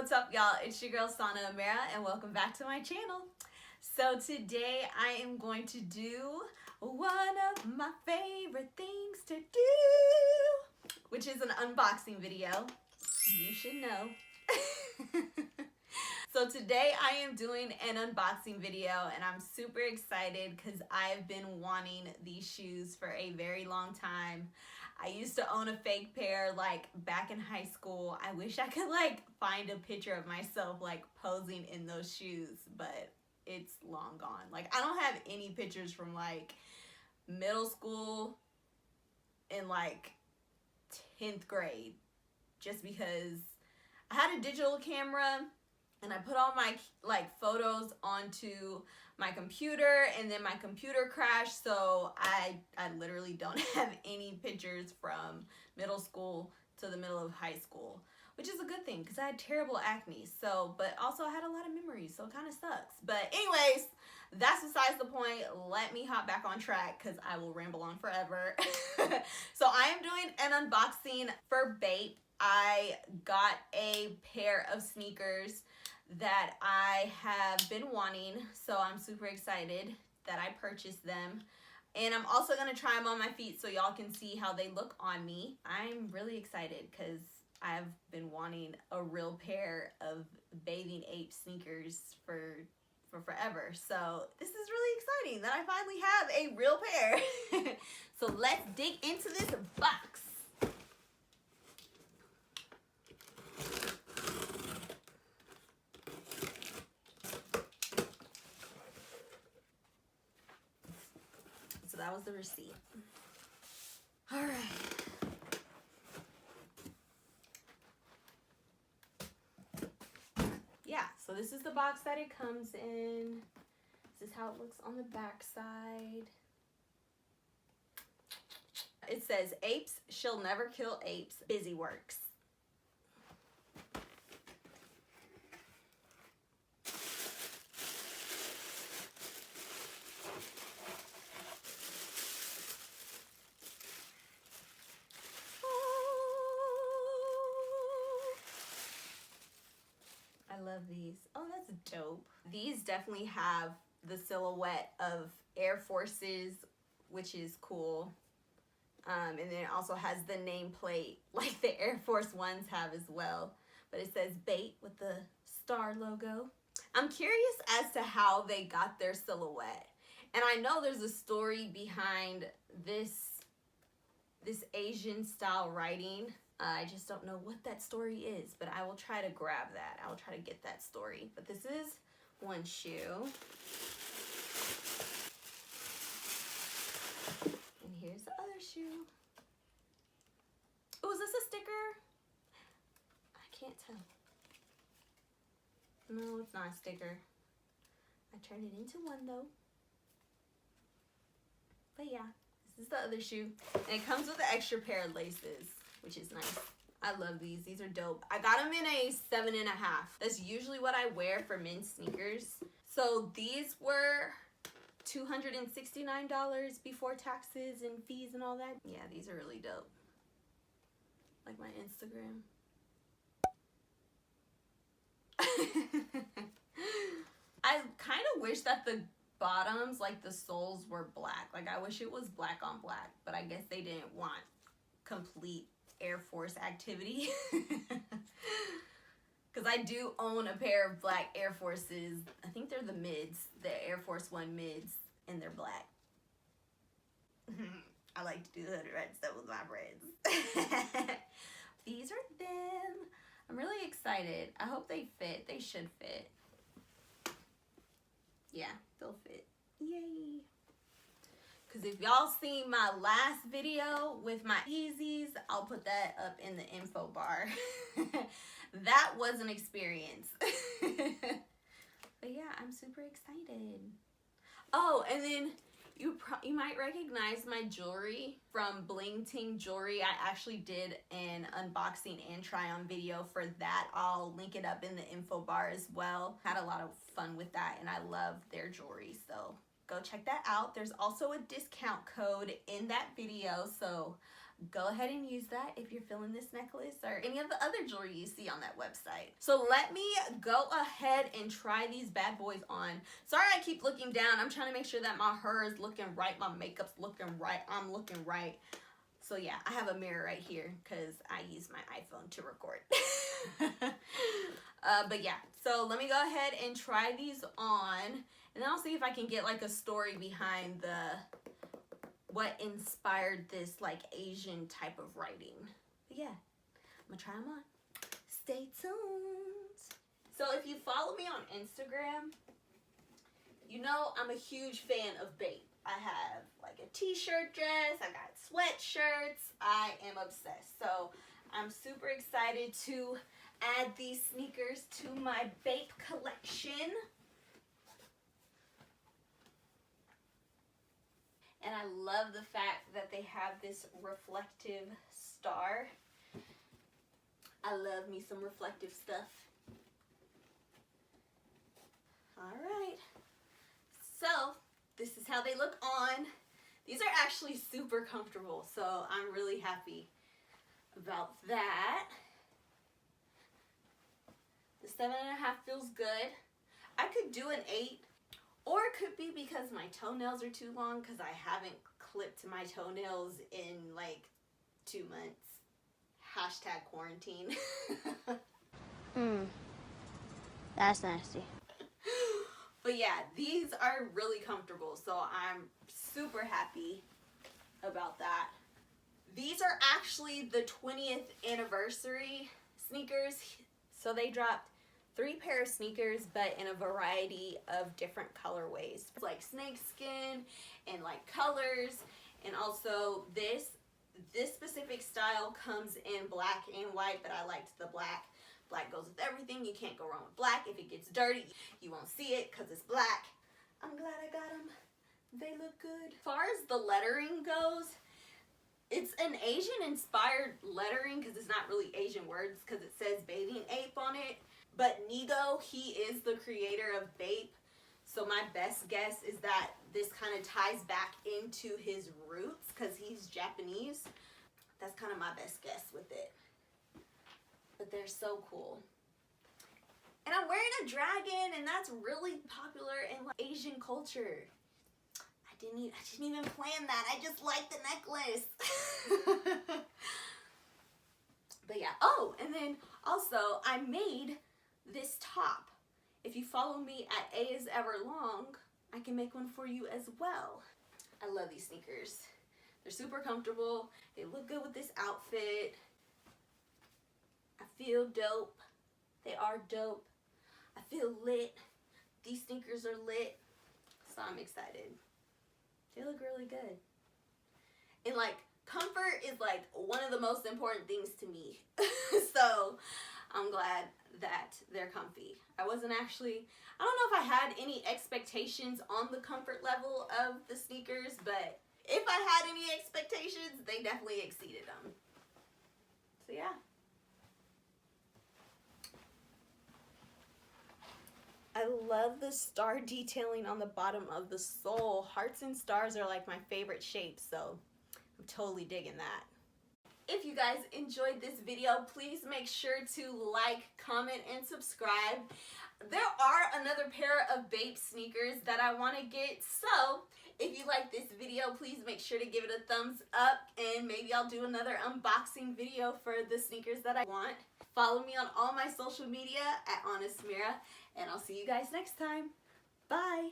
What's up, y'all? It's your girl Aanasmira and welcome back to my channel. So today I am going to do one of my favorite things to do, which is an unboxing video. You should know. So today I am doing an unboxing video and I'm super excited because I've been wanting these shoes for a very long time. I used to own a fake pair like back in high school. I wish I could like find a picture of myself like posing in those shoes, but it's long gone. Like I don't have any pictures from like middle school and like 10th grade just because I had a digital camera and I put all my like photos onto my computer and then my computer crashed, so I literally don't have any pictures from middle school to the middle of high school, which is a good thing because I had terrible acne, so but also I had a lot of memories, so it kind of sucks. But anyways, that's besides the point. Let me hop back on track because I will ramble on forever. So I am doing an unboxing for Bape. I got a pair of sneakers that I have been wanting, so I'm super excited that I purchased them. And I'm also going to try them on my feet so y'all can see how they look on me. I'm really excited because I've been wanting a real pair of Bathing Ape sneakers for forever. So this is really exciting that I finally have a real pair. So let's dig into this box. So that was the receipt. All right. Yeah, so this is the box that it comes in. This is how it looks on the back side. It says, "Apes shall never kill apes. Busy works." I love these. Oh, that's dope. These definitely have the silhouette of Air Forces, which is cool. And then it also has the nameplate like the Air Force Ones have as well. But it says Bape with the star logo. I'm curious as to how they got their silhouette. And I know there's a story behind this Asian style writing. I just don't know what that story is, but I will try to grab that. I will try to get that story. But this is one shoe. And here's the other shoe. Oh, is this a sticker? I can't tell. No, it's not a sticker. I turned it into one though. But yeah, this is the other shoe. And it comes with an extra pair of laces, which is nice. I love these. These are dope. I got them in a 7.5. That's usually what I wear for men's sneakers. So these were $269 before taxes and fees and all that. Yeah, these are really dope. Like my Instagram. I kind of wish that the bottoms, like the soles, were black. Like I wish it was black on black, but I guess they didn't want complete Air Force activity. Because I do own a pair of black Air Forces. I think they're the mids, the Air Force One mids, and they're black. I like to do the hood red stuff with my friends. These are them. I'm really excited. I hope they fit. They should fit. Yeah, they'll fit. Yay. Because if y'all seen my last video with my Yeezys, I'll put that up in the info bar. That was an experience. But yeah, I'm super excited. Oh, and then you might recognize my jewelry from Bling Ting Jewelry. I actually did an unboxing and try on video for that. I'll link it up in the info bar as well. Had a lot of fun with that and I love their jewelry, so go check that out. There's also a discount code in that video, so go ahead and use that if you're feeling this necklace or any of the other jewelry you see on that website. So let me go ahead and try these bad boys on. Sorry I keep looking down. I'm trying to make sure that my hair is looking right, my makeup's looking right, I'm looking right. So yeah, I have a mirror right here because I use my iPhone to record. But yeah, so let me go ahead and try these on, and then I'll see if I can get like a story behind what inspired this like Asian type of writing. But yeah, I'm gonna try them on. Stay tuned. So if you follow me on Instagram, you know I'm a huge fan of Bape. I have like a t-shirt dress, I got sweatshirts, I am obsessed. So I'm super excited to add these sneakers to my Bape collection. And I love the fact that they have this reflective star. I love me some reflective stuff. Alright, so this is how they look on. These are actually super comfortable, so I'm really happy about that. The 7.5 feels good. I could do an 8, or it could be because my toenails are too long because I haven't clipped my toenails in like 2 months. Hashtag quarantine. That's nasty. But yeah, these are really comfortable, so I'm super happy about that. These are actually the 20th anniversary sneakers. So they dropped 3 pair of sneakers, but in a variety of different colorways. It's like snakeskin and like colors, and also this specific style comes in black and white, but I liked the black. Black goes with everything. You can't go wrong with black. If it gets dirty, you won't see it because it's black. I'm glad I got them. They look good. As far as the lettering goes, it's an Asian-inspired lettering because it's not really Asian words because it says bathing ape on it. But Nigo, he is the creator of Bape. So my best guess is that this kind of ties back into his roots because he's Japanese. That's kind of my best guess with it. But they're so cool. And I'm wearing a dragon, and that's really popular in like Asian culture. I didn't even plan that. I just like the necklace. But yeah. Oh, and then also I made this top. If you follow me at A is Ever Long, I can make one for you as well. I love these sneakers. They're super comfortable. They look good with this outfit. I feel dope. They are dope. I feel lit. These sneakers are lit. So I'm excited. They look really good. And like, comfort is like one of the most important things to me. So I'm glad that they're comfy. I don't know if I had any expectations on the comfort level of the sneakers, but if I had any expectations, they definitely exceeded them. So yeah. I love the star detailing on the bottom of the sole. Hearts and stars are like my favorite shapes, so I'm totally digging that. If you guys enjoyed this video, please make sure to like, comment, and subscribe. There are another pair of Bape sneakers that I want to get, so if you like this video, please make sure to give it a thumbs up, and maybe I'll do another unboxing video for the sneakers that I want. Follow me on all my social media at Aanasmira, and I'll see you guys next time. Bye!